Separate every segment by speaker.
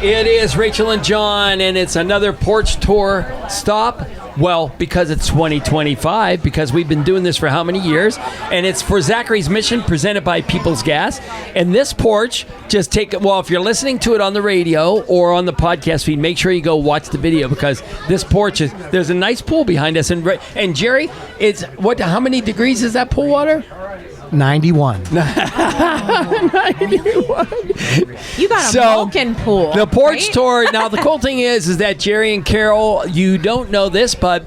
Speaker 1: It is Rachel and John, and it's another Porch Tour stop. Well, because it's 2025, because we've been doing this for how many years? And it's for Zachary's Mission, presented by People's Gas. And this porch, just if you're listening to it on the radio or on the podcast feed, make sure you go watch the video, because this porch there's a nice pool behind us. And Jerry, how many degrees is that pool water?
Speaker 2: 91.
Speaker 1: 91.
Speaker 3: You got a Vulcan pool.
Speaker 1: The porch
Speaker 3: right?
Speaker 1: tour. Now, the cool thing is that Jerry and Carol, you don't know this, but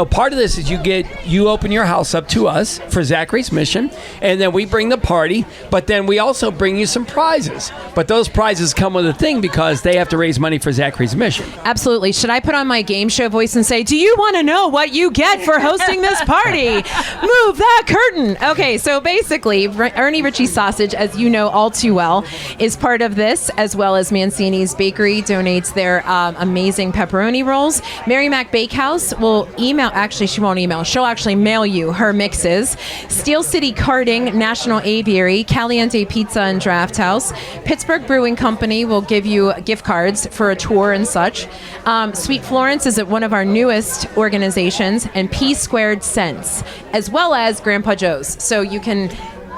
Speaker 1: part of this is you open your house up to us for Zachary's Mission, and then we bring the party, but then we also bring you some prizes. But those prizes come with a thing, because they have to raise money for Zachary's Mission.
Speaker 3: Absolutely. Should I put on my game show voice and say, do you want to know what you get for hosting this party? Move that curtain. Okay, so basically, Ernie Ricci Sausage, as you know all too well, is part of this, as well as Mancini's Bakery donates their amazing pepperoni rolls. MaryMac Bakehouse will she won't email. She'll actually mail you her mixes. Steel City Karting, National Aviary, Caliente Pizza and Drafthouse. Pittsburgh Brewing Company will give you gift cards for a tour and such. Sweet Florence is one of our newest organizations, and P Squared Cents, as well as Grandpa Joe's. So you can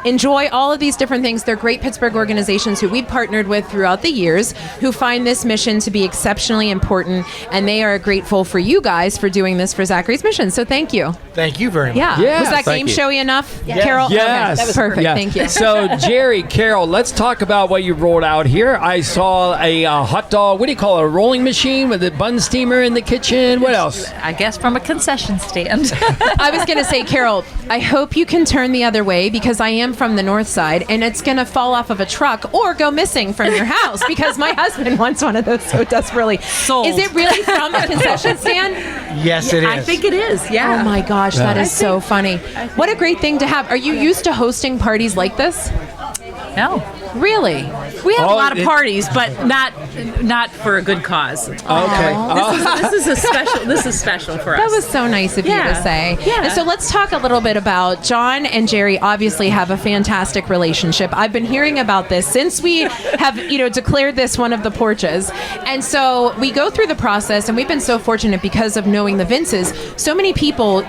Speaker 3: enjoy all of these different things. They're great Pittsburgh organizations who we've partnered with throughout the years, who find this mission to be exceptionally important, and they are grateful for you guys for doing this for Zachary's Mission. So thank you.
Speaker 2: Thank you very much.
Speaker 3: Yeah.
Speaker 1: Yes.
Speaker 3: Was that game showy enough, Carol?
Speaker 1: Yes.
Speaker 3: Okay. That was perfect.
Speaker 1: Yes.
Speaker 3: Thank you.
Speaker 1: So, Jerry, Carol, let's talk about what you rolled out here. I saw a hot dog, what do you call it, a rolling machine with a bun steamer in the kitchen. What else?
Speaker 4: I guess from a concession stand.
Speaker 3: I was going to say, Carol, I hope you can turn the other way, because I am from the north side, and it's going to fall off of a truck or go missing from your house, because my husband wants one of those so desperately.
Speaker 4: Sold.
Speaker 3: Is it really from a concession stand?
Speaker 2: Yes, it is.
Speaker 4: I think it is, yeah.
Speaker 3: Oh my gosh, that is so funny. What a great thing to have. Are you used to hosting parties like this?
Speaker 4: No.
Speaker 3: Really?
Speaker 4: We have a lot of parties, but not for a good cause.
Speaker 1: Okay.
Speaker 4: This is special for us.
Speaker 3: That was so nice of you to say.
Speaker 4: Yeah.
Speaker 3: And so let's talk a little bit about John and Jerry. Obviously have a fantastic relationship. I've been hearing about this since we have, declared this one of the porches. And so we go through the process, and we've been so fortunate because of knowing the Vinces. So many people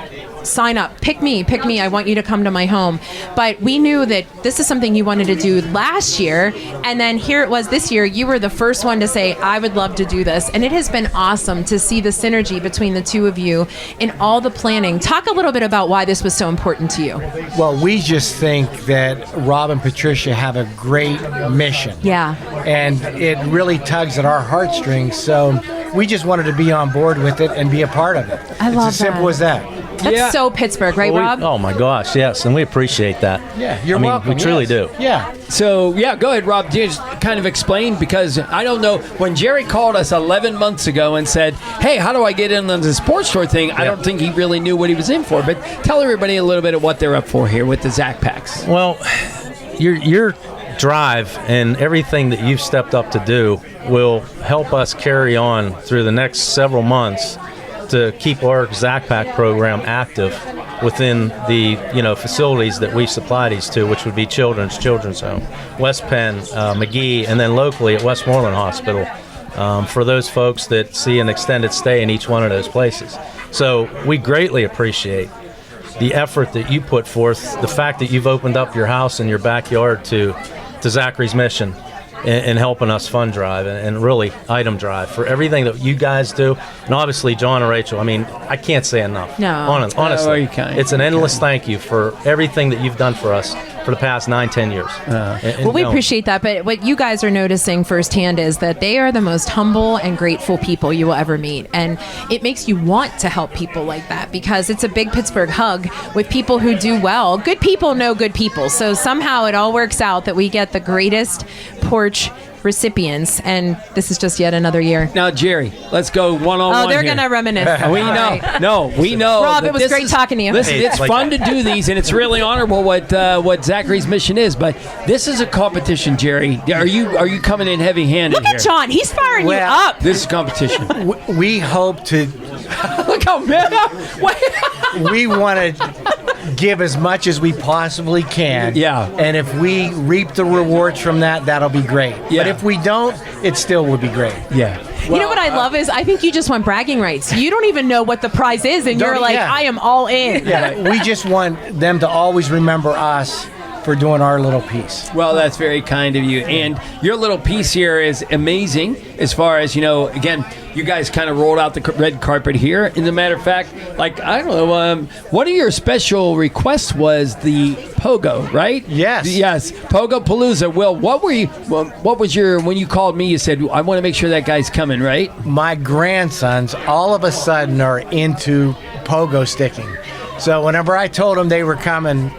Speaker 3: sign up, pick me, I want you to come to my home. But we knew that this is something you wanted to do last year, and then here it was this year. You were the first one to say, I would love to do this, and it has been awesome to see the synergy between the two of you in all the planning. Talk a little bit about why this was so important to you.
Speaker 2: Well, we just think that Rob and Patricia have a great mission.
Speaker 3: Yeah.
Speaker 2: And it really tugs at our heartstrings, so we just wanted to be on board with it and be a part of it.
Speaker 3: I love
Speaker 2: It's as simple
Speaker 3: that.
Speaker 2: as that.
Speaker 3: That's so Pittsburgh, right, Rob?
Speaker 5: Oh my gosh, yes, and we appreciate that.
Speaker 2: Yeah, you're welcome.
Speaker 5: We truly
Speaker 2: yes.
Speaker 5: do.
Speaker 2: Yeah.
Speaker 1: So, go ahead, Rob. Just kind of explain, because I don't know. When Jerry called us 11 months ago and said, hey, how do I get in on this sports store thing? I don't think he really knew what he was in for. But tell everybody a little bit of what they're up for here with the Zach Packs.
Speaker 5: Well, your drive and everything that you've stepped up to do will help us carry on through the next several months to keep our Zach Pack program active within the facilities that we supply these to, which would be Children's Home, West Penn, McGee, and then locally at Westmoreland Hospital, for those folks that see an extended stay in each one of those places. So we greatly appreciate the effort that you put forth, the fact that you've opened up your house and your backyard to Zachary's Mission and helping us fund drive and really item drive for everything that you guys do. And obviously, John and Rachel, I can't say enough.
Speaker 3: No.
Speaker 5: Honestly, it's an endless thank you for everything that you've done for us for the past 9-10 years.
Speaker 3: Well, we appreciate that, but what you guys are noticing firsthand is that they are the most humble and grateful people you will ever meet, and it makes you want to help people like that, because it's a big Pittsburgh hug with people who do well. Good people know good people, so somehow it all works out that we get the greatest porch recipients, and this is just yet another year.
Speaker 1: Now, Jerry, let's go one-on-one.
Speaker 3: Oh, they're
Speaker 1: here.
Speaker 3: going to reminisce.
Speaker 1: We know.
Speaker 3: Right.
Speaker 1: No, we know.
Speaker 3: Rob, it was great talking to you.
Speaker 1: Listen, it's fun to do these, and it's really honorable what Zachary's Mission is. But this is a competition, Jerry. Are you coming in heavy-handed
Speaker 3: Look at
Speaker 1: here?
Speaker 3: John. He's firing you up.
Speaker 1: This is competition.
Speaker 2: We hope to...
Speaker 1: Look No, man. Wait.
Speaker 2: We want to give as much as we possibly can.
Speaker 1: Yeah.
Speaker 2: And if we reap the rewards from that, that'll be great.
Speaker 1: Yeah.
Speaker 2: But if we don't, it still would be great.
Speaker 1: Yeah.
Speaker 3: You know what I love is I think you just want bragging rights. You don't even know what the prize is, and you're like,
Speaker 2: yeah.
Speaker 3: I am all in.
Speaker 2: Yeah, we just want them to always remember us for doing our little piece.
Speaker 1: Well, that's very kind of you. And your little piece here is amazing as far as, again, you guys kind of rolled out the red carpet here. And as a matter of fact, like, I don't know, one of your special requests was the Pogo, right?
Speaker 2: Yes.
Speaker 1: Yes. Pogo Palooza. Will, what was when you called me, you said, I want to make sure that guy's coming, right?
Speaker 2: My grandsons all of a sudden are into pogo sticking. So whenever I told them they were coming,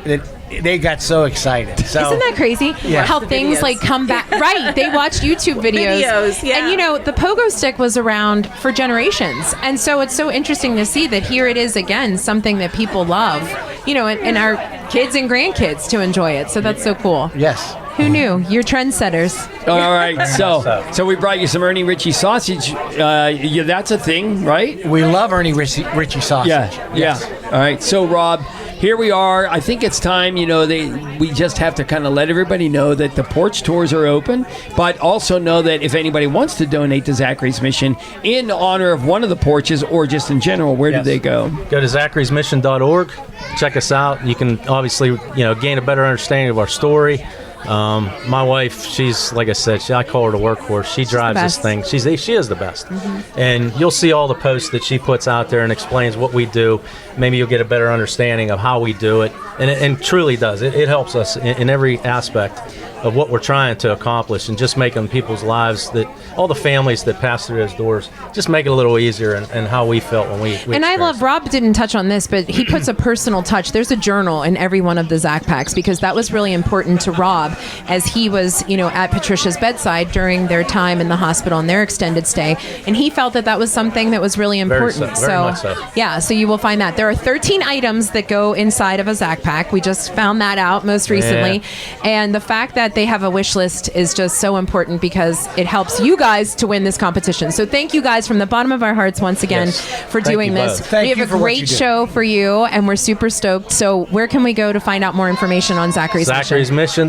Speaker 2: they got so excited. So,
Speaker 3: isn't that crazy?
Speaker 2: Yeah.
Speaker 3: How things like come back. Right. They watch YouTube videos.
Speaker 4: Yeah.
Speaker 3: And the pogo stick was around for generations. And so it's so interesting to see that here it is again, something that people love, and our kids and grandkids to enjoy it. So that's so cool.
Speaker 2: Yes.
Speaker 3: Who knew? You're trendsetters.
Speaker 1: All right. So we brought you some Ernie Ricci sausage. Yeah, that's a thing, right?
Speaker 2: We love Ernie Ricci sausage.
Speaker 1: Yeah.
Speaker 2: Yes.
Speaker 1: Yeah. All right. So, Rob, here we are. I think it's time, we just have to kind of let everybody know that the porch tours are open, but also know that if anybody wants to donate to Zachary's Mission in honor of one of the porches or just in general, where do they go?
Speaker 5: Go to zacharysmission.org. Check us out. You can obviously, gain a better understanding of our story. My wife, she's, like I said, I call her the workhorse. She drives this thing. She is the best. Mm-hmm. And you'll see all the posts that she puts out there and explains what we do. Maybe you'll get a better understanding of how we do it. And it truly does. It helps us in every aspect of what we're trying to accomplish, and just making people's lives, that all the families that pass through those doors, just make it a little easier, and how we felt when we
Speaker 3: and I love, Rob didn't touch on this, but he puts a personal touch. There's a journal in every one of the Zach Packs, because that was really important to Rob as he was, at Patricia's bedside during their time in the hospital and their extended stay. And he felt that was something that was really important.
Speaker 5: Very much so.
Speaker 3: Yeah, so you will find that. There are 13 items that go inside of a Zach Pack. We just found that out most recently. Yeah. And the fact that they have a wish list is just so important, because it helps you guys to win this competition. So thank you guys from the bottom of our hearts once again for doing this. We have a great show for you, and we're super stoked. So where can we go to find out more information on Zachary's Mission?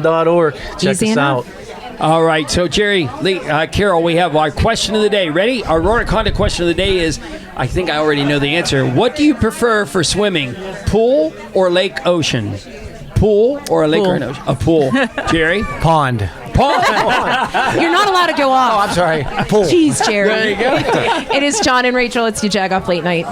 Speaker 5: Zacharysmission.org. Check
Speaker 3: Easy
Speaker 5: us
Speaker 3: enough.
Speaker 5: out.
Speaker 1: All right, so Jerry, Lee, Carol, we have our question of the day. Ready? Our Aurora Conda question of the day is, I think I already know the answer. What do you prefer for swimming, pool or lake ocean? Pool or a lake or an ocean? A pool. Jerry?
Speaker 2: Pond.
Speaker 3: You're not allowed to go off.
Speaker 2: Oh, I'm sorry. Pool.
Speaker 3: Jeez, Jerry.
Speaker 1: There you go.
Speaker 3: It is John and Rachel. It's your Jagoff Late Night.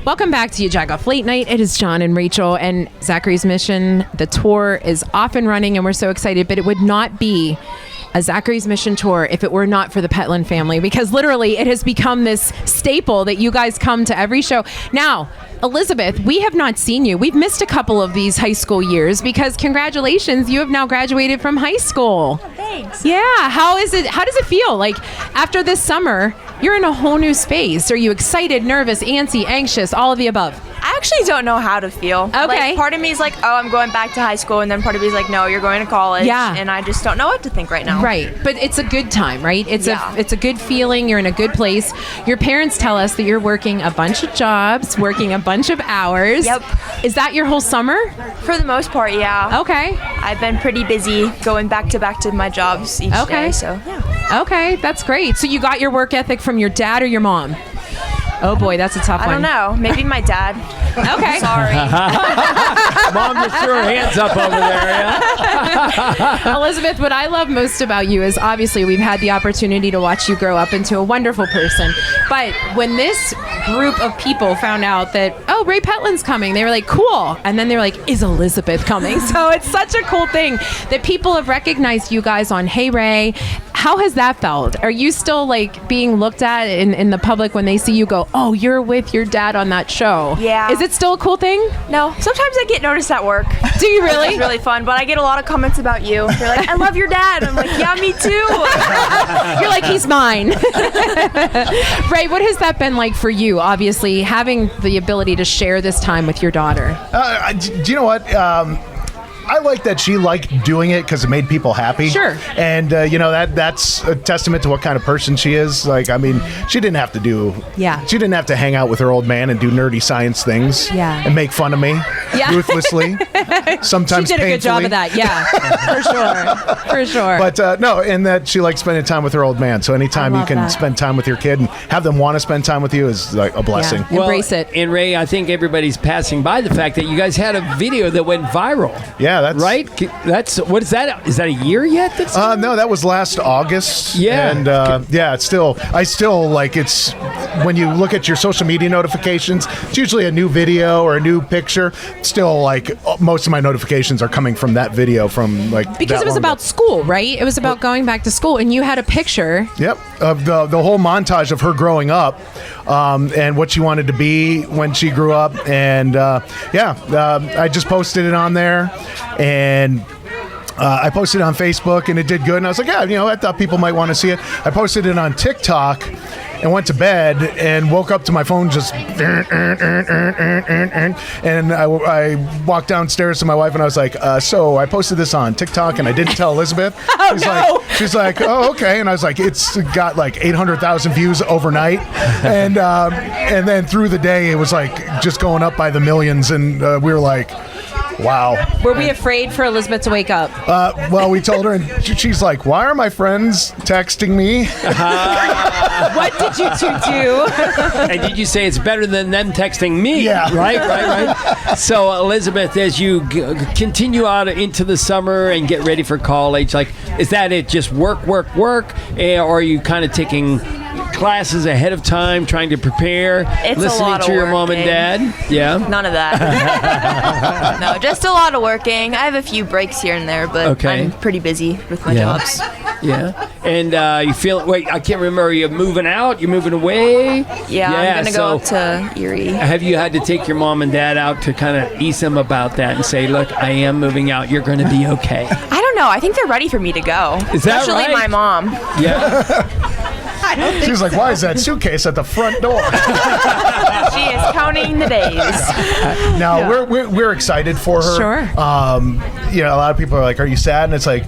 Speaker 3: Welcome back to your Jagoff Late Night. It is John and Rachel, and Zachary's Mission. The tour is off and running, and we're so excited, but it would not be a Zachary's Mission tour if it were not for the Petland family, because literally it has become this staple that you guys come to every show. Now, Elizabeth, we have not seen you. We've missed a couple of these high school years, because congratulations, you have now graduated from high school.
Speaker 6: Thanks.
Speaker 3: Yeah, how is it? How does it feel? Like, after this summer, you're in a whole new space. Are you excited, nervous, antsy, anxious, all of the above?
Speaker 6: I actually don't know how to feel.
Speaker 3: Okay.
Speaker 6: Like, part of me is like, oh, I'm going back to high school, and then part of me is like, no, you're going to college.
Speaker 3: Yeah.
Speaker 6: And I just don't know what to think right now.
Speaker 3: Right, but it's a good time, right? It's
Speaker 6: Yeah.
Speaker 3: it's a good feeling. You're in a good place. Your parents tell us that you're working a bunch of jobs, working a bunch of hours.
Speaker 6: Yep.
Speaker 3: Is that your whole summer?
Speaker 6: For the most part, yeah.
Speaker 3: Okay.
Speaker 6: I've been pretty busy going back to my jobs each
Speaker 3: Okay.
Speaker 6: day, so yeah.
Speaker 3: Okay, that's great. So you got your work ethic from your dad or your mom? Oh boy, that's a tough
Speaker 6: I
Speaker 3: one.
Speaker 6: don't know. Maybe my dad.
Speaker 3: Okay.
Speaker 6: Sorry.
Speaker 1: Mom just threw her hands up over there. Yeah?
Speaker 3: Elizabeth, what I love most about you is obviously we've had the opportunity to watch you grow up into a wonderful person. But when this group of people found out that, oh, Ray Petlin's coming, they were like, cool. And then they were like, is Elizabeth coming? So it's such a cool thing that people have recognized you guys on Hey Ray. How has that felt? Are you still like being looked at in the public when they see you go, oh, you're with your dad on that show?
Speaker 6: Yeah.
Speaker 3: Is it still a cool thing?
Speaker 6: No. Sometimes I get noticed at work.
Speaker 3: Do you really?
Speaker 6: It's really fun, but I get a lot of comments about you. They're like, I love your dad. I'm like, yeah, me too.
Speaker 3: You're like, he's mine. Ray, what has that been like for you, obviously, having the ability to share this time with your daughter?
Speaker 7: Do you know what? I like that she liked doing it because it made people happy.
Speaker 3: Sure.
Speaker 7: And, that's a testament to what kind of person she is. Like, I mean, she didn't have to she didn't have to hang out with her old man and do nerdy science things.
Speaker 3: Yeah.
Speaker 7: And make fun of me ruthlessly. Sometimes
Speaker 3: She did a good job
Speaker 7: painfully.
Speaker 3: of that, yeah. For sure.
Speaker 7: But no, and that she likes spending time with her old man. So anytime
Speaker 3: I
Speaker 7: you
Speaker 3: love
Speaker 7: can
Speaker 3: that.
Speaker 7: spend time with your kid and have them want to spend time with you is like a blessing.
Speaker 3: Yeah. Embrace it.
Speaker 1: And Ray, I think everybody's passing by the fact that you guys had a video that went viral.
Speaker 7: Yeah, that's
Speaker 1: right. That's what is that? Is that a year yet?
Speaker 7: No, that was last August.
Speaker 1: Yeah.
Speaker 7: And I still like it's when you look at your social media notifications, it's usually a new video or a new picture. Still, like most of my notifications are coming from that video from like
Speaker 3: Because it was about school, right? It was about going back to school, and you had a picture.
Speaker 7: Yep, of the whole montage of her growing up, and what she wanted to be when she grew up, and I just posted it on there, and I posted it on Facebook, and it did good, and I was like, I thought people might want to see it. I posted it on TikTok, and went to bed, and woke up to my phone just, and I walked downstairs to my wife, and I was like, so I posted this on TikTok, and I didn't tell Elizabeth. She's like, oh, okay, and I was like, it's got like 800,000 views overnight, and then through the day, it was like just going up by the millions, and we were like, wow.
Speaker 3: Were we afraid for Elizabeth to wake up?
Speaker 7: Well, we told her, and she's like, why are my friends texting me?
Speaker 3: What did you two do?
Speaker 1: And did you say it's better than them texting me?
Speaker 7: Yeah.
Speaker 1: Right. So, Elizabeth, as you continue out into the summer and get ready for college, like, is that it? Just work? Or are you kind of taking classes ahead of time, trying to prepare,
Speaker 6: It's a
Speaker 1: listening
Speaker 6: lot
Speaker 1: to
Speaker 6: of
Speaker 1: your mom and
Speaker 6: working.
Speaker 1: dad? Yeah.
Speaker 6: None of that. No, just a lot of working. I have a few breaks here and there, but
Speaker 1: Okay.
Speaker 6: I'm pretty busy with my jobs.
Speaker 1: Yeah. And you feel, wait, I can't remember, are you moving out? You're moving away?
Speaker 6: Yeah, I'm going to go up to Erie.
Speaker 1: Have you had to take your mom and dad out to kind of ease them about that and say, look, I am moving out. You're going to be okay?
Speaker 6: I don't know. I think they're ready for me to go.
Speaker 1: Is that
Speaker 6: Especially
Speaker 1: right?
Speaker 6: my mom.
Speaker 1: Yeah.
Speaker 7: She's like, why is that suitcase at the front door?
Speaker 6: She is counting the days.
Speaker 7: No, we're excited for her.
Speaker 3: Sure.
Speaker 7: A lot of people are like, are you sad? And it's like,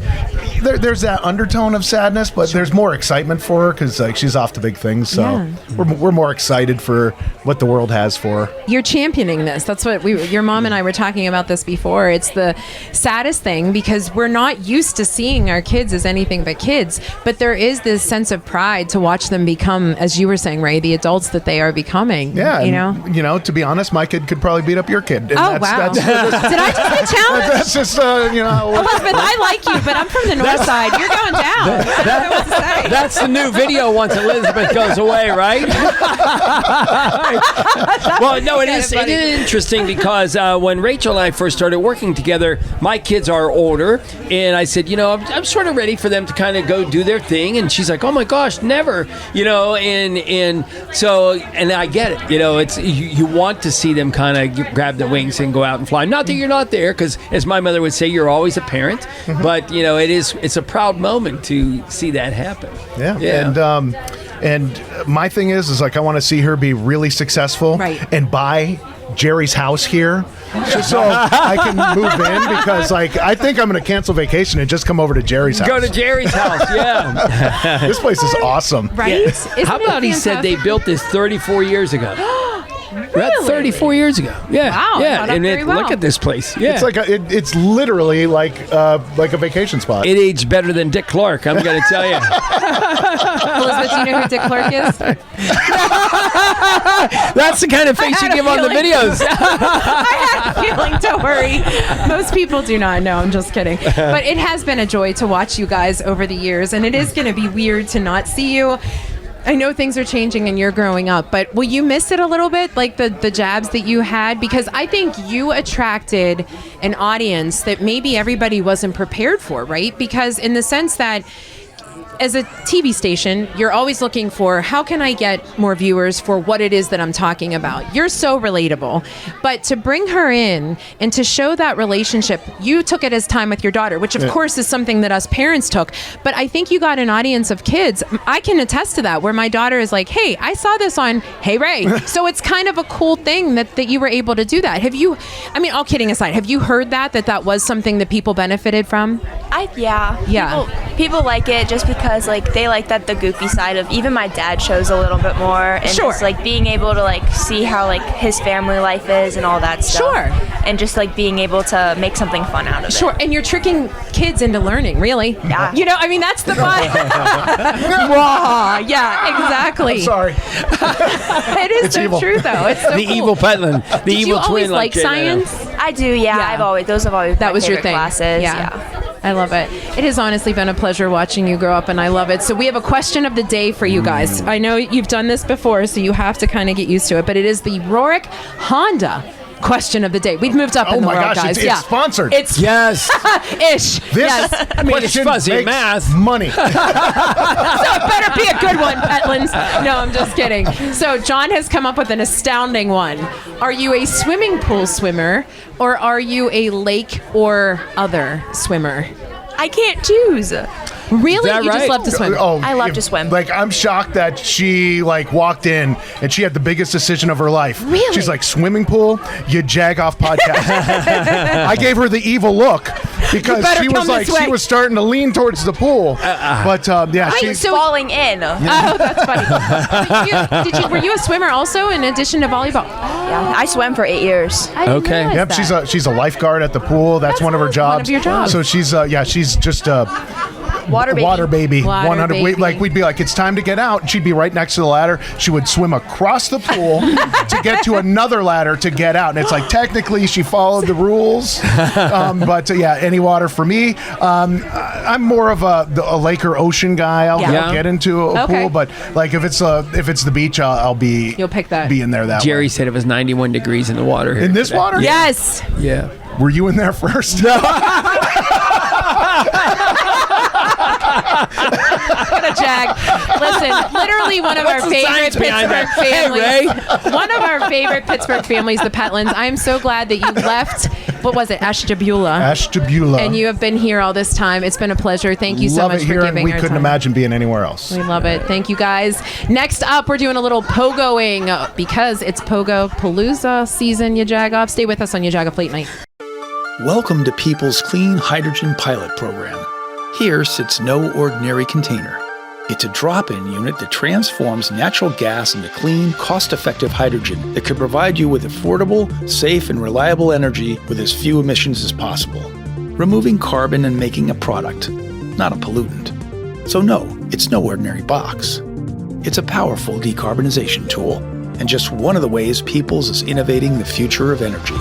Speaker 7: there's that undertone of sadness, but there's more excitement for her because like she's off to big things. So we're more excited for what the world has for her.
Speaker 3: You're championing this. That's what your mom and I were talking about this before. It's the saddest thing because we're not used to seeing our kids as anything but kids, but there is this sense of pride to watch them become, as you were saying, Ray, the adults that they are becoming.
Speaker 7: Yeah.
Speaker 3: You know?
Speaker 7: To be honest, my kid could probably beat up your kid. And
Speaker 3: Oh, wow. Did I just get challenged?
Speaker 7: That's just,
Speaker 3: Elizabeth, I like you, but I'm from the north side. You're going down. I don't know what to say.
Speaker 1: That's the new video once Elizabeth goes away, right? Well, no, it is interesting because when Rachel and I first started working together, my kids are older, and I said, I'm sort of ready for them to kind of go do their thing, and she's like, oh my gosh, never, and I get it, it's you want to see them kind of grab the wings and go out and fly. Not that you're not there, because as my mother would say, you're always a parent, but it's a proud moment to see that happen.
Speaker 7: Yeah. And my thing is like I want to see her be really successful and buy Jerry's house here just so I can move in because like I think I'm going to cancel vacation and just come over to Jerry's house.
Speaker 1: Go to Jerry's house, yeah.
Speaker 7: This place is awesome.
Speaker 3: Right?
Speaker 1: Yeah. How about he said they built this 34 years ago? About 34 years ago. Yeah.
Speaker 3: Wow,
Speaker 1: Yeah.
Speaker 3: caught up
Speaker 1: And
Speaker 3: very well.
Speaker 1: look at this place. Yeah.
Speaker 7: It's like it's literally like a vacation spot.
Speaker 1: It aged better than Dick Clark, I'm going to tell you.
Speaker 3: Elizabeth, do you know who Dick Clark is?
Speaker 1: That's the kind of face you
Speaker 3: had a
Speaker 1: give on the
Speaker 3: feeling.
Speaker 1: videos.
Speaker 3: I had a feeling, don't worry. Most people do not know, I'm just kidding. But it has been a joy to watch you guys over the years, and it is going to be weird to not see you. I know things are changing and you're growing up, but will you miss it a little bit, like the jabs that you had? Because I think you attracted an audience that maybe everybody wasn't prepared for, right? Because in the sense that as a TV station, you're always looking for how can I get more viewers for what it is that I'm talking about. You're so relatable. But to bring her in and to show that relationship, you took it as time with your daughter, which of course is something that us parents took. But I think you got an audience of kids. I can attest to that, where my daughter is like, hey, I saw this on Hey Ray. So it's kind of a cool thing that you were able to do that. Have you, I mean, all kidding aside, have you heard that was something that people benefited from?
Speaker 6: Yeah. People like it just because like they like that the goofy side of even my dad shows a little bit more, and
Speaker 3: Sure.
Speaker 6: just like being able to like see how like his family life is and all that stuff.
Speaker 3: Sure.
Speaker 6: And just like being able to make something fun out of it.
Speaker 3: Sure, and you're tricking kids into learning, really.
Speaker 6: Yeah.
Speaker 3: You know, I mean, that's the fun. Wow, yeah, exactly.
Speaker 7: Sorry.
Speaker 3: It is so
Speaker 7: evil.
Speaker 3: true, though. It's so
Speaker 1: The
Speaker 3: cool.
Speaker 1: evil Petland. The
Speaker 3: Did
Speaker 1: evil
Speaker 3: you always
Speaker 1: twin.
Speaker 3: like
Speaker 1: Jay and I know.
Speaker 3: science?
Speaker 6: I do, yeah.
Speaker 3: Yeah.
Speaker 6: Those have always
Speaker 3: That
Speaker 6: my
Speaker 3: was your
Speaker 6: favorite
Speaker 3: thing.
Speaker 6: classes.
Speaker 3: Yeah. I love it. It has honestly been a pleasure watching you grow up, and I love it. So we have a question of the day for you guys. I know you've done this before, so you have to kind of get used to it, but it is the Rorick Honda question of the day. We've moved up in the
Speaker 7: my
Speaker 3: world,
Speaker 7: gosh,
Speaker 3: guys.
Speaker 7: it's sponsored.
Speaker 3: It's
Speaker 1: Yes.
Speaker 3: ish.
Speaker 7: This
Speaker 3: Yes.
Speaker 1: I mean, it's
Speaker 7: question
Speaker 1: fuzzy
Speaker 7: makes
Speaker 1: math.
Speaker 7: money.
Speaker 3: So it better be a good one, Petlands. No, I'm just kidding. So John has come up with an astounding one. Are you a swimming pool swimmer, or are you a lake or other swimmer?
Speaker 6: I can't choose.
Speaker 3: Really?
Speaker 1: that
Speaker 3: You just
Speaker 1: right?
Speaker 3: love to swim.
Speaker 7: Oh,
Speaker 6: I love to swim.
Speaker 7: Like, I'm shocked that she like walked in and she had the biggest decision of her life.
Speaker 3: Really?
Speaker 7: She's like, swimming pool, you Jagoff podcast. I gave her the evil look because
Speaker 3: better
Speaker 7: she
Speaker 3: come
Speaker 7: was like,
Speaker 3: this way.
Speaker 7: she was starting to lean towards the pool. But yeah,
Speaker 3: Wait,
Speaker 7: she's
Speaker 3: so-
Speaker 6: Falling in.
Speaker 3: Oh, that's funny. Were you a swimmer also in addition to volleyball?
Speaker 6: Yeah. I swam for 8 years.
Speaker 3: I didn't
Speaker 1: Okay.
Speaker 3: realize
Speaker 7: Yep,
Speaker 3: that.
Speaker 7: she's a lifeguard at the pool. That's one of her
Speaker 3: one
Speaker 7: jobs.
Speaker 3: of your jobs.
Speaker 7: So she's she's just a
Speaker 6: Water baby.
Speaker 7: Water baby.
Speaker 3: Water
Speaker 7: 100.
Speaker 3: baby.
Speaker 7: Like we'd be like, it's time to get out. And she'd be right next to the ladder. She would swim across the pool to get to another ladder to get out. And it's like technically she followed the rules. But yeah, any water for me. I'm more of a lake or ocean guy. I'll
Speaker 3: Yeah.
Speaker 7: get into a
Speaker 3: Okay.
Speaker 7: pool, but like if it's the beach, I'll be.
Speaker 3: You'll pick that.
Speaker 7: Be in there that
Speaker 1: Jerry
Speaker 7: way.
Speaker 1: said it was 91 degrees in the water here
Speaker 7: In this
Speaker 1: today.
Speaker 7: water?
Speaker 3: Yes.
Speaker 1: Yeah.
Speaker 7: Were you in there first?
Speaker 3: What a jag. Listen, literally one of our
Speaker 1: the
Speaker 3: favorite
Speaker 1: science behind
Speaker 3: Pittsburgh
Speaker 1: that?
Speaker 3: families. One of our favorite Pittsburgh families, the Petlands. I am so glad that you left, what was it, Ashtabula.
Speaker 7: Ashtabula.
Speaker 3: And you have been here all this time. It's been a pleasure. Thank you so
Speaker 7: Love
Speaker 3: much
Speaker 7: it
Speaker 3: for
Speaker 7: here, and
Speaker 3: giving
Speaker 7: we
Speaker 3: our
Speaker 7: couldn't
Speaker 3: time.
Speaker 7: imagine being anywhere else.
Speaker 3: We love it. Thank you, guys. Next up, we're doing a little pogoing because it's Pogo Palooza season, you Jagoff. Stay with us on your Jagoff Late Night.
Speaker 8: Welcome to People's Clean Hydrogen Pilot Program. Here sits no ordinary container. It's a drop-in unit that transforms natural gas into clean, cost-effective hydrogen that could provide you with affordable, safe, and reliable energy with as few emissions as possible, removing carbon and making a product, not a pollutant. So no, it's no ordinary box. It's a powerful decarbonization tool, and just one of the ways Peoples is innovating the future of energy.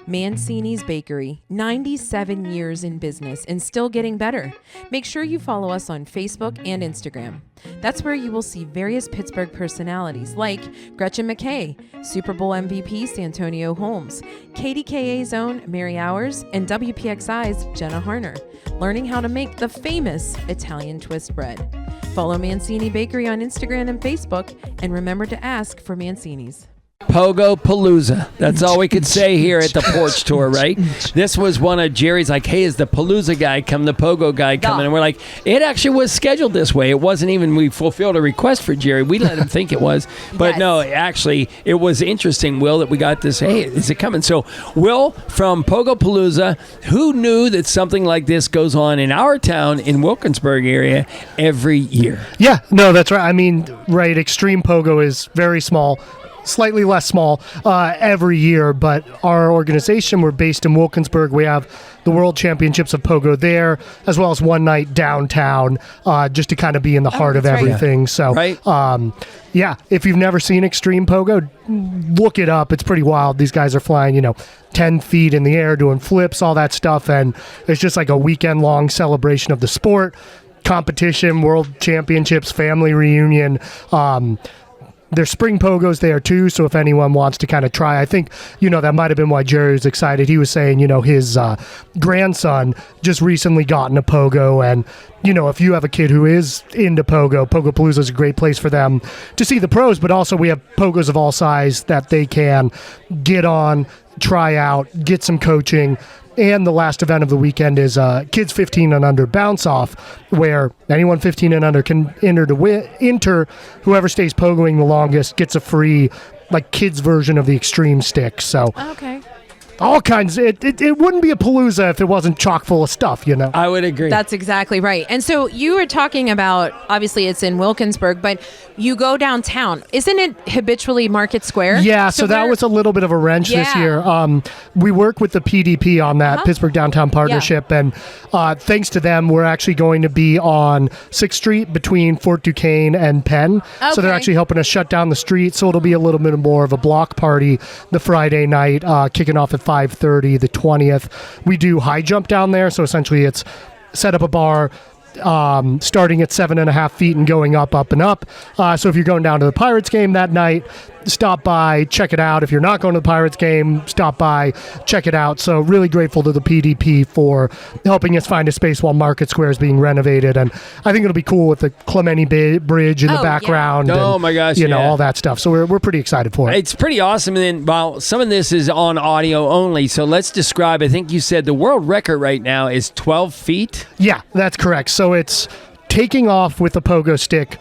Speaker 3: Mancini's Bakery, 97 years in business and still getting better. Make sure you follow us on Facebook and Instagram. That's where you will see various Pittsburgh personalities like Gretchen McKay, Super Bowl MVP Santonio Holmes, KDKA's own Mary Hours, and WPXI's Jenna Harner, learning how to make the famous Italian twist bread. Follow Mancini Bakery on Instagram and Facebook, and remember to ask for Mancini's.
Speaker 1: Pogo Palooza. That's all we could say here at the Porch Tour, right? This was one of Jerry's like, hey, is the Palooza guy coming, the Pogo guy coming? And we're like, it actually was scheduled this way. It wasn't even, we fulfilled a request for Jerry. We let him think it was. But no, actually, it was interesting, Will, that we got this, hey, is it coming? So, Will, from Pogo Palooza, who knew that something like this goes on in our town in Wilkinsburg area every year?
Speaker 9: Yeah, no, that's right. I mean, right, Extreme Pogo is very small. Slightly less small every year, but our organization, we're based in Wilkinsburg. We have the World Championships of Pogo there, as well as one night downtown, just to kind of be in the heart of everything. So, yeah, if you've never seen Extreme Pogo, look it up. It's pretty wild. These guys are flying, 10 feet in the air, doing flips, all that stuff, and it's just like a weekend-long celebration of the sport, competition, World Championships, family reunion. There's spring pogos there too, so if anyone wants to kind of try, I think, that might have been why Jerry was excited. He was saying, his grandson just recently got in a pogo, and, if you have a kid who is into Pogo Palooza is a great place for them to see the pros, but also we have pogos of all size that they can get on, try out, get some coaching. And the last event of the weekend is Kids 15 and Under Bounce Off, where anyone 15 and under can enter. Whoever stays pogoing the longest gets a free, kids version of the Extreme Stick. So,
Speaker 3: okay.
Speaker 9: All kinds. It wouldn't be a palooza if it wasn't chock full of stuff,
Speaker 1: I would agree.
Speaker 3: That's exactly right. And so you were talking about, obviously it's in Wilkinsburg, but you go downtown. Isn't it habitually Market Square?
Speaker 9: Yeah, so that was a little bit of a wrench this year. We work with the PDP on that, Pittsburgh Downtown Partnership, and thanks to them, we're actually going to be on 6th Street between Fort Duquesne and Penn. Okay. So they're actually helping us shut down the street, so it'll be a little bit more of a block party the Friday night, kicking off at 5:30 the 20th. We do high jump down there, so essentially it's set up a bar starting at 7.5 feet and going up and up. So if you're going down to the Pirates game that night, stop by, check it out. If you're not going to the Pirates game, stop by, check it out. So really grateful to the PDP for helping us find a space while Market Square is being renovated. And I think it'll be cool with the Clemente Bridge in the background.
Speaker 1: Yeah.
Speaker 9: And,
Speaker 1: oh my gosh.
Speaker 9: all that stuff. So we're pretty excited for it.
Speaker 1: It's pretty awesome. And then, some of this is on audio only. So let's describe, I think you said the world record right now is 12 feet.
Speaker 9: Yeah, that's correct. So it's taking off with the pogo stick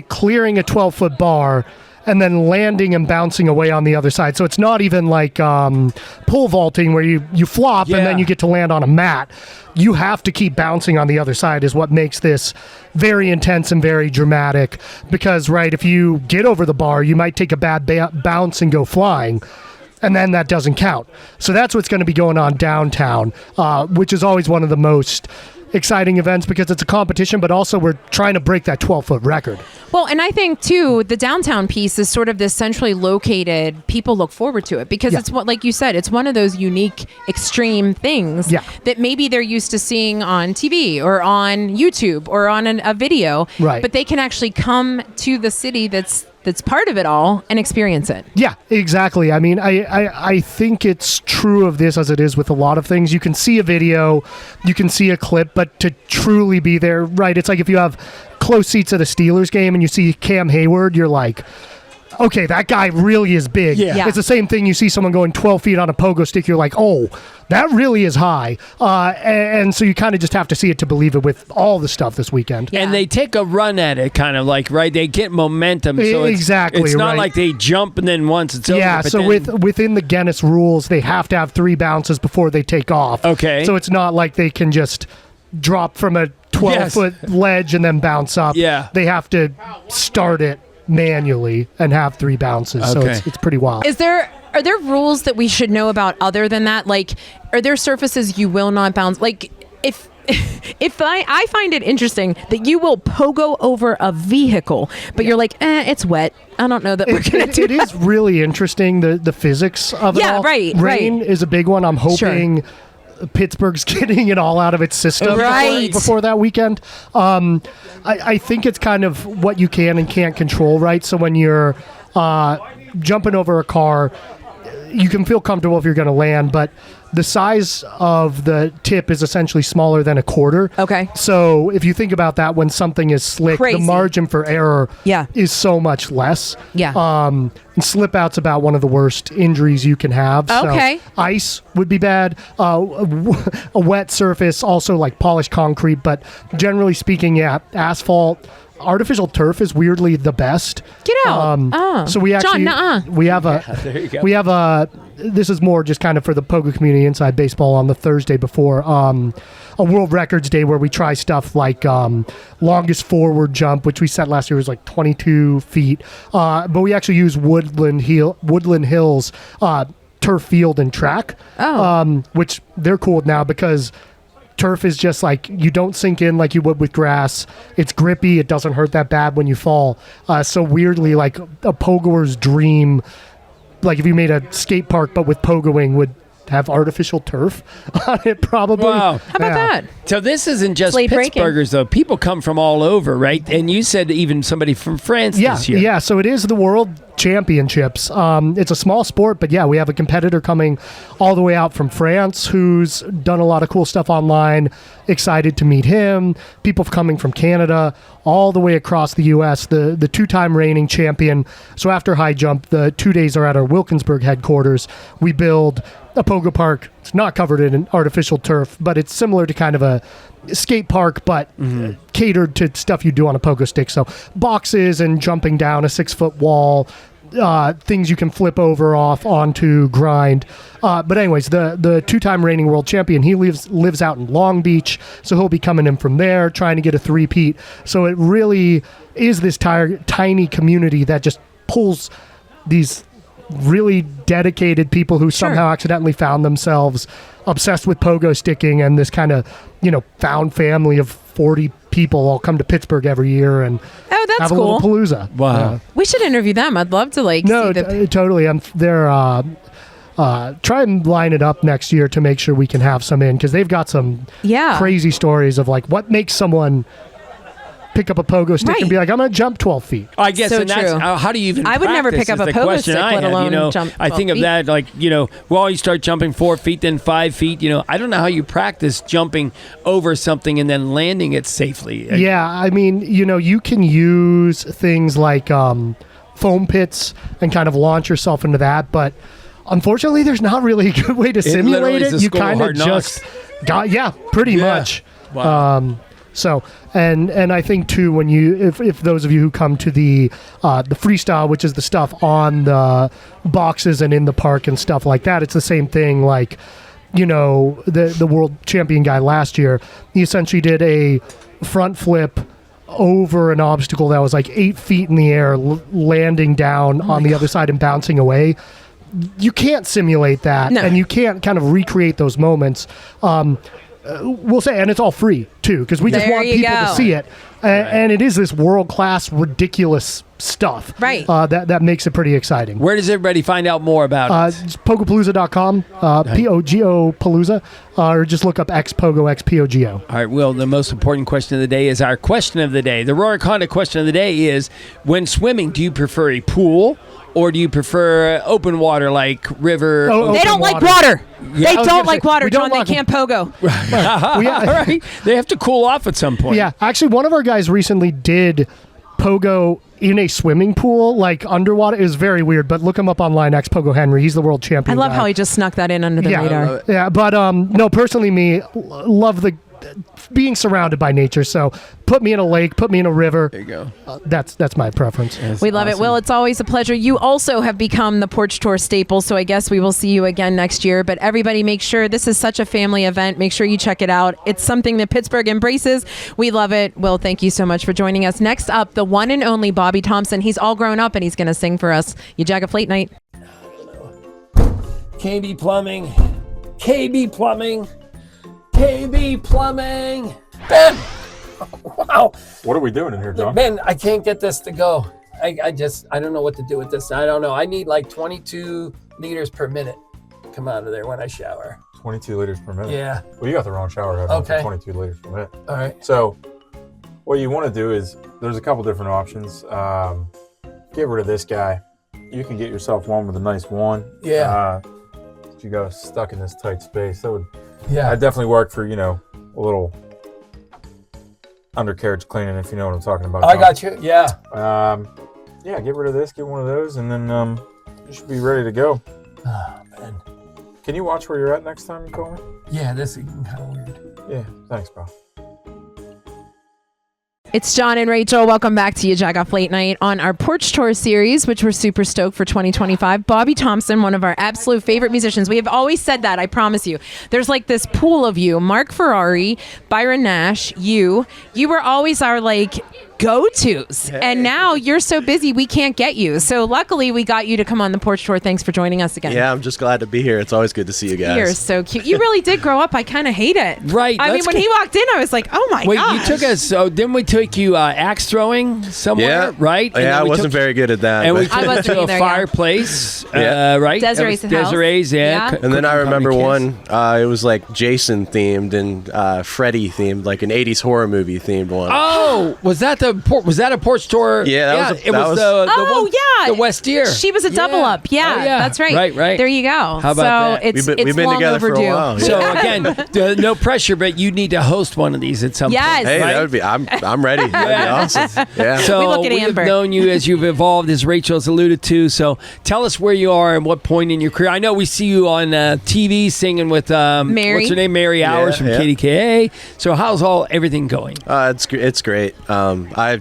Speaker 9: clearing a 12-foot bar, and then landing and bouncing away on the other side. So it's not even like pole vaulting where you flop and then you get to land on a mat. You have to keep bouncing on the other side is what makes this very intense and very dramatic. Because, if you get over the bar, you might take a bad bounce and go flying. And then that doesn't count. So that's what's going to be going on downtown, which is always one of the most exciting events because it's a competition, but also we're trying to break that 12-foot record.
Speaker 3: Well, and I think, too, the downtown piece is sort of this centrally located, people look forward to it because it's what, like you said, it's one of those unique, extreme things that maybe they're used to seeing on TV or on YouTube or on a video, but they can actually come to the city that's part of it all and experience it. Yeah,
Speaker 9: exactly. I mean, I think it's true of this as it is with a lot of things. You can see a video, you can see a clip, but to truly be there, it's like if you have close seats at a Steelers game and you see Cam Hayward, you're like, okay, that guy really is big. Yeah. It's the same thing. You see someone going 12 feet on a pogo stick, you're like, oh, that really is high. And so you kind of just have to see it to believe it with all the stuff this weekend.
Speaker 1: Yeah. And they take a run at it, kind of like, they get momentum. So
Speaker 9: exactly.
Speaker 1: It's not like they jump and then once it's over.
Speaker 9: Yeah, so within the Guinness rules, they have to have 3 bounces before they take off.
Speaker 1: Okay.
Speaker 9: So it's not like they can just drop from a 12-foot ledge and then bounce up.
Speaker 1: Yeah.
Speaker 9: They have to start it manually and have 3 bounces. Okay. So it's pretty wild.
Speaker 3: Are there rules that we should know about other than that? Like, are there surfaces you will not bounce? Like, if I find it interesting that you will pogo over a vehicle, but you're like, it's wet. I don't know that we're going to do
Speaker 9: It is really interesting, the physics of it all. Rain is a big one. I'm hoping Pittsburgh's getting it all out of its system before that weekend. I think it's kind of what you can and can't control, right? So when you're jumping over a car, you can feel comfortable if you're going to land, but the size of the tip is essentially smaller than a quarter.
Speaker 3: Okay.
Speaker 9: So if you think about that, when something is slick,
Speaker 3: Crazy.
Speaker 9: the margin for error
Speaker 3: Yeah.
Speaker 9: is so much less.
Speaker 3: Yeah.
Speaker 9: And slip out's about one of the worst injuries you can have.
Speaker 3: Okay.
Speaker 9: So ice would be bad. A wet surface, also like polished concrete, but generally speaking, yeah, asphalt. Artificial turf is weirdly the best.
Speaker 3: Get out.
Speaker 9: So we actually
Speaker 3: John,
Speaker 9: we have a
Speaker 1: There you go.
Speaker 9: we have a this is more just kind of for the pogo community inside baseball on the Thursday before a world records day where we try stuff like longest forward jump, which we set last year was like 22 feet, but we actually use Woodland Hills turf field and track, which they're cool with now because turf is just like you don't sink in like you would with grass. It's grippy. It doesn't hurt that bad when you fall. So weirdly, like a pogoer's dream, like if you made a skate park but with pogoing, would have artificial turf on it probably.
Speaker 1: Wow.
Speaker 3: How about that?
Speaker 1: So this isn't just
Speaker 3: Slate breaking.
Speaker 1: Pittsburghers, though. People come from all over, right? And you said even somebody from France this year.
Speaker 9: Yeah, so it is the World Championships. It's a small sport, but yeah, we have a competitor coming all the way out from France who's done a lot of cool stuff online. Excited to meet him. People coming from Canada, all the way across the U.S. The two-time reigning champion. So after high jump, the 2 days are at our Wilkinsburg headquarters. We build a pogo park. It's not covered in artificial turf, but it's similar to kind of a skate park, but catered to stuff you do on a pogo stick. So boxes and jumping down a 6-foot wall, things you can flip over off onto, grind. But anyways, the two-time reigning world champion, he lives out in Long Beach, so he'll be coming in from there, trying to get a three-peat. So it really is this tiny community that just pulls these really dedicated people who somehow accidentally found themselves obsessed with pogo sticking, and this kind of, found family of 40 people all come to Pittsburgh every year and
Speaker 3: that's
Speaker 9: have a
Speaker 3: cool.
Speaker 9: little palooza.
Speaker 1: Wow.
Speaker 3: We should interview them. I'd love to see the.
Speaker 9: Totally. They're try and line it up next year to make sure we can have some in, because they've got some crazy stories of like what makes someone pick up a pogo stick and be like, I'm going to jump 12 feet.
Speaker 1: I guess,
Speaker 3: So
Speaker 1: and that's
Speaker 3: true.
Speaker 1: how do you even
Speaker 3: I would never
Speaker 1: practice
Speaker 3: pick up
Speaker 1: is
Speaker 3: a
Speaker 1: the
Speaker 3: pogo
Speaker 1: question
Speaker 3: stick,
Speaker 1: I
Speaker 3: let
Speaker 1: have,
Speaker 3: alone jump
Speaker 1: I
Speaker 3: 12
Speaker 1: think of
Speaker 3: feet.
Speaker 1: that like, well, you start jumping 4 feet, then 5 feet. I don't know how you practice jumping over something and then landing it safely.
Speaker 9: Yeah, I mean, you can use things like foam pits and kind of launch yourself into that, but unfortunately, there's not really a good way to simulate it. You kind of just pretty much.
Speaker 1: Wow.
Speaker 9: So, and I think too, when if those of you who come to the freestyle, which is the stuff on the boxes and in the park and stuff like that, it's the same thing. Like, the world champion guy last year, he essentially did a front flip over an obstacle that was like 8 feet in the air, landing down on the other side and bouncing away. You can't simulate that, and you can't kind of recreate those moments. We'll say, and it's all free too, because we just want people to see it, and it is this world-class, ridiculous stuff,
Speaker 3: right?
Speaker 9: That makes it pretty exciting.
Speaker 1: Where does everybody find out more about it?
Speaker 9: It's pogopalooza.com, P-O-G-O Palooza, or just look up X-Pogo, X-P-O-G-O.
Speaker 1: All right, Will, the most important question of the day is our question of the day. The Roaring Honda question of the day is, when swimming, do you prefer a pool or do you prefer open water like river?
Speaker 3: They don't like water.
Speaker 1: Yeah,
Speaker 3: They don't like water, John. They can't pogo.
Speaker 1: All right. They have to cool off at some point.
Speaker 9: Yeah, actually, one of our guys recently did pogo in a swimming pool, like underwater. It was very weird, but look him up online, X-Pogo Henry. He's the world champion.
Speaker 3: I love
Speaker 9: guy.
Speaker 3: how he just snuck that in under the radar.
Speaker 9: Yeah, but no, personally, love the being surrounded by nature. So put me in a lake, put me in a river.
Speaker 1: There you go.
Speaker 9: That's my preference.
Speaker 3: We love it. Will, it's always a pleasure. You also have become the Porch Tour staple, so I guess we will see you again next year. But everybody, make sure this is such a family event. Make sure you check it out. It's something that Pittsburgh embraces. We love it. Will, thank you so much for joining us. Next up, the one and only Bobby Thompson. He's all grown up and he's going to sing for us. You Jagoff Late Night.
Speaker 1: KB Plumbing. KB Plumbing. KB Plumbing. Ben! Wow.
Speaker 10: What are we doing in here, John?
Speaker 1: Ben, I can't get this to go. I don't know what to do with this. I don't know. I need like 22 liters per minute come out of there when I shower.
Speaker 10: 22 liters per minute?
Speaker 1: Yeah.
Speaker 10: Well, you got the wrong shower head.
Speaker 1: Okay.
Speaker 10: 22 liters per minute.
Speaker 1: All right.
Speaker 10: So what you want to do is, there's a couple different options. Get rid of this guy. You can get yourself one with a nice one.
Speaker 1: Yeah.
Speaker 10: but you got us stuck in this tight space. That would, I definitely work for, a little undercarriage cleaning, if you know what I'm talking about.
Speaker 1: I got you. Yeah.
Speaker 10: Get rid of this, get one of those, and then you should be ready to go.
Speaker 1: Oh, man.
Speaker 10: Can you watch where you're at next time you call me?
Speaker 1: Yeah, this is kind of weird.
Speaker 10: Yeah, thanks, pal.
Speaker 3: It's John and Rachel. Welcome back to you, Jagoff Late Night, on our Porch Tour series, which we're super stoked for 2025. Bobby Thompson, one of our absolute favorite musicians. We have always said that, I promise you. There's like this pool of you. Mark Ferrari, Byron Nash, you. You were always our go-tos. Hey. And now you're so busy we can't get you. So luckily we got you to come on the Porch Tour. Thanks for joining us again.
Speaker 11: Yeah, I'm just glad to be here. It's always good to see you guys.
Speaker 3: You're so cute. You really did grow up. I kind of hate it.
Speaker 1: Right.
Speaker 3: I mean, when he walked in, I was like, oh my god.
Speaker 1: Wait, you took us, so didn't we take you axe throwing somewhere, right?
Speaker 11: And I wasn't very good at that.
Speaker 1: And we took you to a fireplace, right?
Speaker 3: Desiree's house.
Speaker 1: Yeah.
Speaker 11: And then I remember one, it was like Jason themed and Freddy themed, like an 80s horror movie themed one.
Speaker 3: Oh,
Speaker 1: was that a Porch Tour?
Speaker 11: Yeah,
Speaker 1: it was the West Ear.
Speaker 3: She was a double up. Yeah,
Speaker 1: oh, yeah,
Speaker 3: that's right.
Speaker 1: Right.
Speaker 3: There you go.
Speaker 1: How about that?
Speaker 3: It's
Speaker 11: we've been
Speaker 3: long
Speaker 11: together
Speaker 3: overdue.
Speaker 11: for a while.
Speaker 1: So again, no pressure, but you need to host one of these at some point.
Speaker 11: Hey,
Speaker 1: right?
Speaker 11: that would be. I'm ready. That'd be awesome. Yeah.
Speaker 1: So
Speaker 3: we look at
Speaker 1: we've
Speaker 3: Amber.
Speaker 1: known you as you've evolved, as Rachel's alluded to. So tell us where you are and what point in your career. I know we see you on TV singing with
Speaker 3: Mary.
Speaker 1: What's her name? Mary Hours from KDKA. So how's everything going?
Speaker 11: It's great. I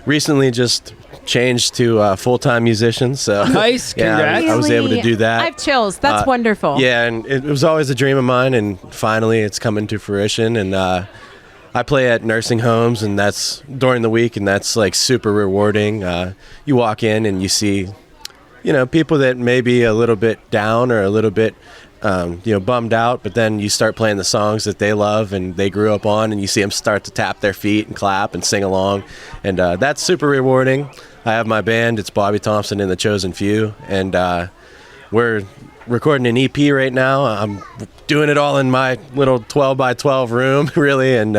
Speaker 11: recently just changed to a full-time musician. So
Speaker 1: nice. Congrats.
Speaker 11: I was able to do that.
Speaker 3: I have chills. That's wonderful.
Speaker 11: Yeah, and it was always a dream of mine, and finally it's coming to fruition. And I play at nursing homes, and that's during the week, and that's like super rewarding. You walk in and you see, people that may be a little bit down or a little bit, bummed out, but then you start playing the songs that they love and they grew up on, and you see them start to tap their feet and clap and sing along, and that's super rewarding. I have my band. It's Bobby Thompson and the Chosen Few, and we're recording an EP right now. I'm doing it all in my little 12 by 12 room, really, and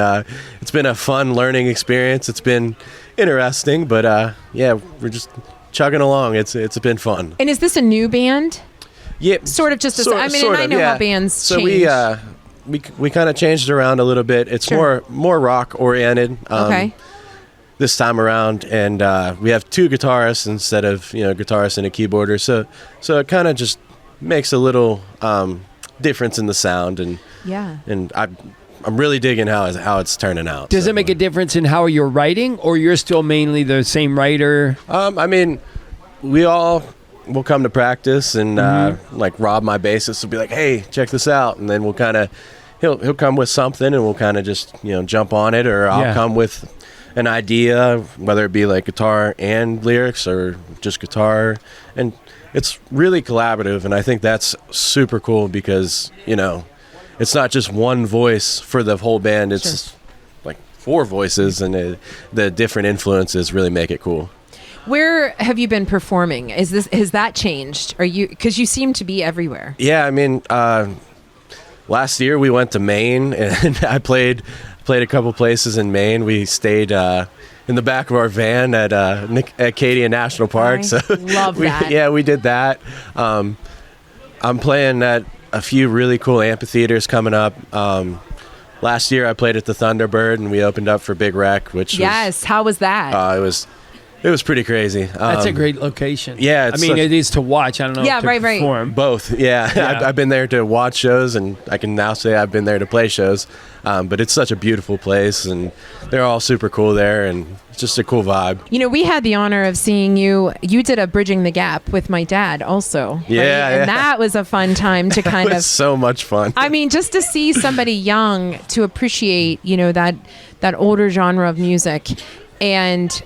Speaker 11: it's been a fun learning experience. It's been interesting, but we're just chugging along. It's been fun.
Speaker 3: And is this a new band?
Speaker 11: Yeah,
Speaker 3: sort of just. I know how bands change.
Speaker 11: So we kind of changed around a little bit. It's more rock oriented.
Speaker 3: Okay.
Speaker 11: This time around, and we have two guitarists instead of guitarist and a keyboarder. So it kind of just makes a little difference in the sound, and I'm really digging how it's turning out.
Speaker 1: Does it make a difference in how you're writing, or you're still mainly the same writer?
Speaker 11: I mean, we all will come to practice, and like Rob, my bassist, will be like, "Hey, check this out," and then we'll kind of he'll come with something, and we'll kind of just jump on it, or I'll come with an idea, whether it be like guitar and lyrics or just guitar, and it's really collaborative, and I think that's super cool because it's not just one voice for the whole band. It's like four voices, and the different influences really make it cool.
Speaker 3: Where have you been performing? Has that changed? Because you seem to be everywhere?
Speaker 11: Yeah, I mean, last year we went to Maine, and I played a couple places in Maine. We stayed in the back of our van at Acadia National Park.
Speaker 3: Love that.
Speaker 11: Yeah, we did that. I'm playing at a few really cool amphitheaters coming up. Last year I played at the Thunderbird, and we opened up for Big Wreck, which
Speaker 3: how was that?
Speaker 11: It was pretty crazy.
Speaker 1: That's a great location.
Speaker 11: Yeah,
Speaker 1: it is to watch. I don't know.
Speaker 3: Yeah,
Speaker 1: to perform.
Speaker 11: Both. Yeah. I've been there to watch shows, and I can now say I've been there to play shows. But it's such a beautiful place, and they're all super cool there, and it's just a cool vibe.
Speaker 3: We had the honor of seeing you. You did a Bridging the Gap with my dad also.
Speaker 11: Yeah,
Speaker 3: right? And that was a fun time to kind of.
Speaker 11: So much fun.
Speaker 3: I mean, just to see somebody young to appreciate, that older genre of music, and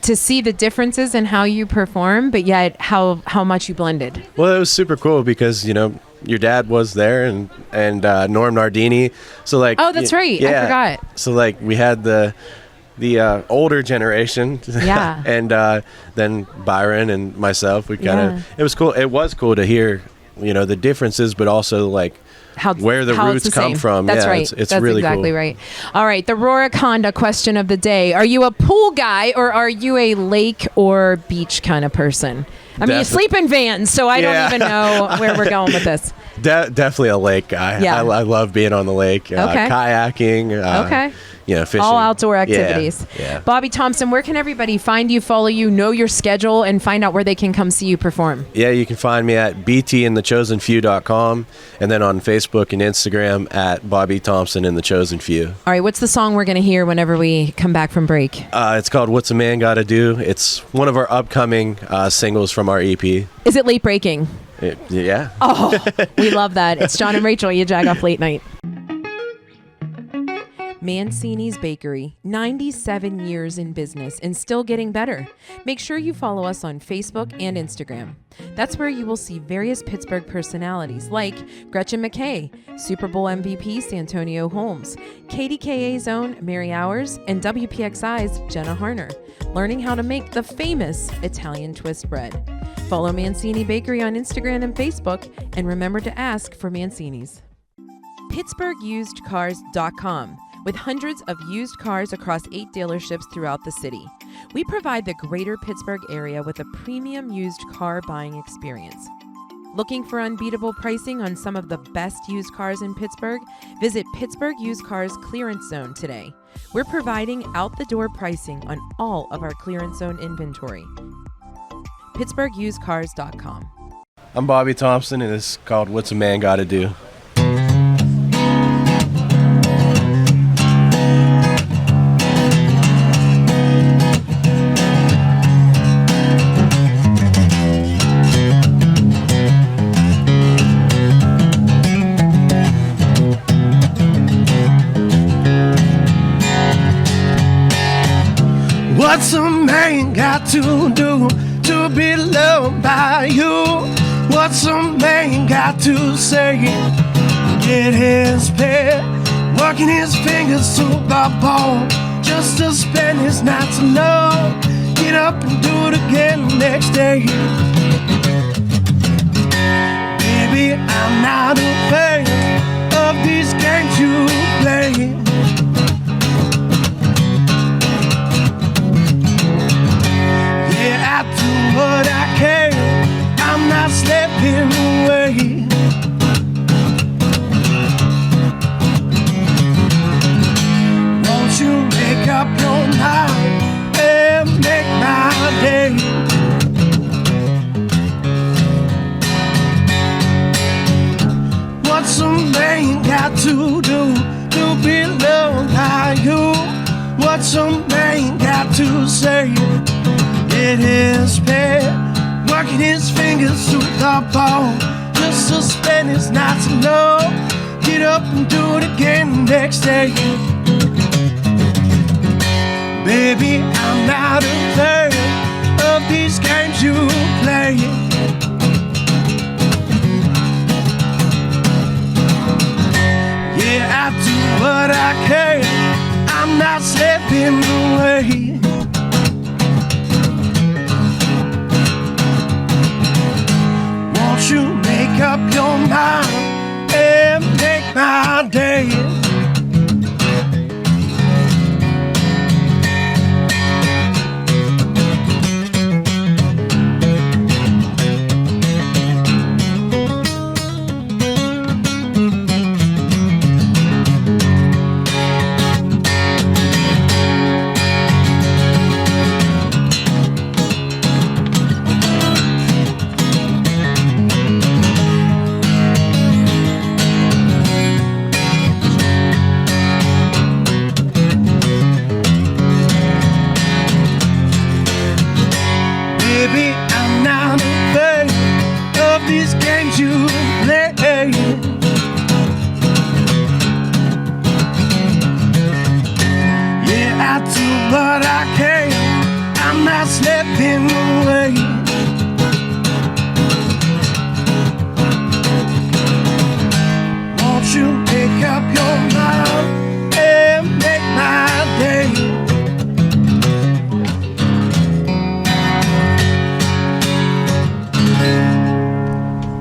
Speaker 3: to see the differences in how you perform, but yet how much you blended.
Speaker 11: Well, it was super cool because your dad was there, and Norm Nardini. So like,
Speaker 3: oh, that's right.
Speaker 11: Yeah.
Speaker 3: I forgot.
Speaker 11: So like we had the older generation,
Speaker 3: yeah,
Speaker 11: and then Byron and myself. We kind of it was cool. It was cool to hear the differences, but also like where the roots come from.
Speaker 3: That's right.
Speaker 11: It's
Speaker 3: That's
Speaker 11: really
Speaker 3: exactly
Speaker 11: cool.
Speaker 3: right. All right, the Rorick Honda question of the day: are you a pool guy, or are you a lake or beach kind of person? I mean, you sleep in vans, so I don't even know where we're going with this.
Speaker 11: Definitely a lake guy.
Speaker 3: Yeah.
Speaker 11: I love being on the lake. Kayaking.
Speaker 3: Okay.
Speaker 11: Fishing.
Speaker 3: All outdoor activities.
Speaker 11: Yeah.
Speaker 3: Bobby Thompson, where can everybody find you, follow you, know your schedule, and find out where they can come see you perform?
Speaker 11: Yeah, you can find me at btandthechosenfew.com and then on Facebook and Instagram at Bobby Thompson and the Chosen Few.
Speaker 3: All right, what's the song we're going to hear whenever we come back from break?
Speaker 11: It's called What's a Man Gotta Do? It's one of our upcoming singles from our EP.
Speaker 3: Is it late breaking?
Speaker 11: Yeah.
Speaker 3: Oh, we love that. It's John and Rachel, you Jagoff Late Night. Mancini's Bakery, 97 years in business and still getting better. Make sure you follow us on Facebook and Instagram. That's where you will see various Pittsburgh personalities like Gretchen McKay, Super Bowl MVP Santonio Holmes, KDKA's own Mary Hours, and WPXI's Jenna Harner, learning how to make the famous Italian twist bread. Follow Mancini Bakery on Instagram and Facebook, and remember to ask for Mancini's. PittsburghUsedCars.com. With hundreds of used cars across 8 dealerships throughout the city, we provide the greater Pittsburgh area with a premium used car buying experience. Looking for unbeatable pricing on some of the best used cars in Pittsburgh? Visit Pittsburgh Used Cars Clearance Zone today. We're providing out-the-door pricing on all of our clearance zone inventory. PittsburghUsedCars.com.
Speaker 11: I'm Bobby Thompson, and this is called What's a Man Gotta Do?
Speaker 12: What's a man got to do to be loved by you? What's a man got to say? Get his pay, working his fingers to the bone, just to spend his nights alone. Get up and do it again the next day. Baby, I'm not a fan of these games you play. I do what I can, I'm not slipping away. Won't you make up your mind and make my day? What's a man got to do to be loved by you? What's a man got to say? Get his pay, working his fingers to the bone, just to spend his nights alone. Get up and do it again the next day. Baby, I'm not a fan of these games you play. Yeah, I do what I can, I'm not slipping away. You make up your mind and make my day.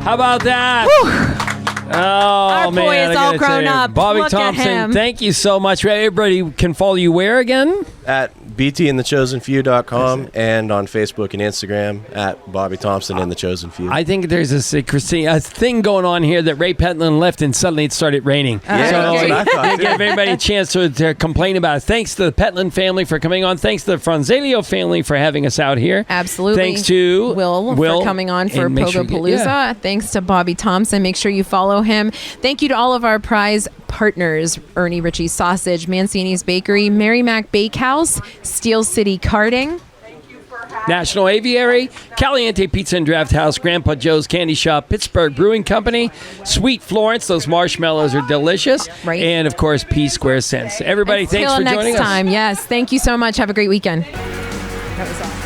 Speaker 1: How about that?
Speaker 3: Our That boy is all grown up.
Speaker 1: Bobby
Speaker 3: Look at
Speaker 1: Thompson,
Speaker 3: him.
Speaker 1: thank you so much. Everybody can follow you where again?
Speaker 11: At btandthechosenfew.com and on Facebook and Instagram at Bobby Thompson and the Chosen Few.
Speaker 1: I think there's a thing going on here that Ray Pentland left and suddenly it started raining.
Speaker 11: Yeah, that's what I thought,
Speaker 1: they
Speaker 11: too.
Speaker 1: give everybody a chance to complain about it. Thanks to the Pentland family for coming on. Thanks to the Fronzaglio family for having us out here.
Speaker 3: Absolutely.
Speaker 1: Thanks to
Speaker 3: Will for coming on for
Speaker 1: and make sure
Speaker 3: Pogo Palooza. Thanks to Bobby Thompson. Make sure you follow him. Thank you to all of our prize partners: Ernie Ricci Sausage, Mancini's Bakery, MaryMac Bakehouse, Steel City Karting,
Speaker 1: National Aviary, Caliente Pizza and Drafthouse, Grandpa Joe's Candy Shop, Pittsburgh Brewing Company, Sweet Florence. Those marshmallows are delicious.
Speaker 3: Right.
Speaker 1: And, of course, P Square Cents. Everybody, thanks for
Speaker 3: Until
Speaker 1: joining
Speaker 3: next
Speaker 1: us.
Speaker 3: time. Yes. Thank you so much. Have a great weekend. That was awesome.